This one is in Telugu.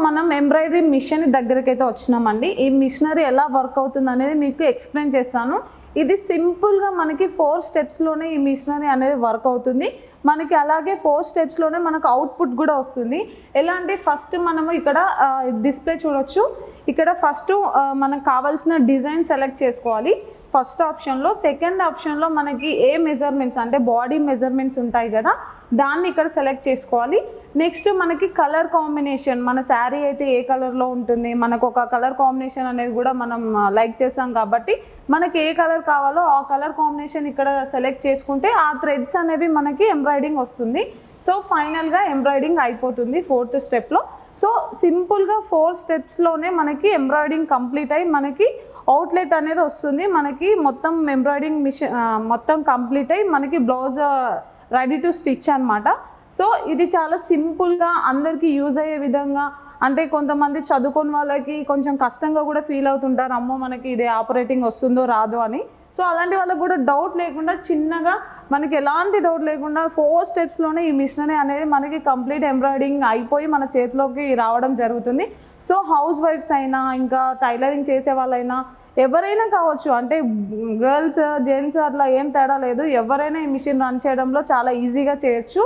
మనం ఎంబ్రాయిడరీ మిషన్ దగ్గరికి అయితే వచ్చినామండి. ఈ మిషనరీ ఎలా వర్క్ అవుతుంది అనేది మీకు ఎక్స్ప్లెయిన్ చేస్తాను. ఇది సింపుల్గా మనకి 4 స్టెప్స్లోనే ఈ మిషనరీ అనేది వర్క్ అవుతుంది. మనకి అలాగే 4 స్టెప్స్లోనే మనకు అవుట్పుట్ కూడా వస్తుంది. ఎలా అంటే ఫస్ట్ మనము ఇక్కడ డిస్ప్లే చూడొచ్చు. ఇక్కడ ఫస్ట్ మనకు కావాల్సిన డిజైన్ సెలెక్ట్ చేసుకోవాలి ఫస్ట్ ఆప్షన్లో. సెకండ్ ఆప్షన్లో మనకి ఏ మెజర్మెంట్స్ అంటే బాడీ మెజర్మెంట్స్ ఉంటాయి కదా, దాన్ని ఇక్కడ సెలెక్ట్ చేసుకోవాలి. నెక్స్ట్ మనకి కలర్ కాంబినేషన్, మన శారీ అయితే ఏ కలర్లో ఉంటుంది, మనకు ఒక కలర్ కాంబినేషన్ అనేది కూడా మనం లైక్ చేస్తాం కాబట్టి మనకి ఏ కలర్ కావాలో ఆ కలర్ కాంబినేషన్ ఇక్కడ సెలెక్ట్ చేసుకుంటే ఆ థ్రెడ్స్ అనేవి మనకి ఎంబ్రాయిడింగ్ వస్తుంది. సో ఫైనల్గా ఎంబ్రాయిడింగ్ అయిపోతుంది 4th స్టెప్లో. సో సింపుల్గా 4 స్టెప్స్లోనే మనకి ఎంబ్రాయిడింగ్ కంప్లీట్ అయ్యి మనకి అవుట్లెట్ అనేది వస్తుంది. మనకి మొత్తం ఎంబ్రాయిడింగ్ మిషన్ మొత్తం కంప్లీట్ అయ్యి మనకి బ్లౌజ్ రెడీ టు స్టిచ్ అనమాట. సో ఇది చాలా సింపుల్గా అందరికీ యూజ్ అయ్యే విధంగా, అంటే కొంతమంది చదువుకున్న వాళ్ళకి కొంచెం కష్టంగా కూడా ఫీల్ అవుతుంటారు, అమ్మో మనకి ఇది ఆపరేటింగ్ వస్తుందో రాదో అని. సో అలాంటి వాళ్ళకి కూడా డౌట్ లేకుండా చిన్నగా మనకి ఎలాంటి డౌట్ లేకుండా 4 స్టెప్స్లోనే ఈ మిషనరీ అనేది మనకి కంప్లీట్ ఎంబ్రాయిడింగ్ అయిపోయి మన చేతిలోకి రావడం జరుగుతుంది. సో హౌస్ వైఫ్స్ అయినా ఇంకా టైలరింగ్ చేసే వాళ్ళైనా ఎవరైనా కావచ్చు, అంటే గర్ల్స్ జెంట్స్ అట్లా ఏం తేడా లేదు, ఎవరైనా ఈ మిషన్ రన్ చేయడంలో చాలా ఈజీగా చేయొచ్చు.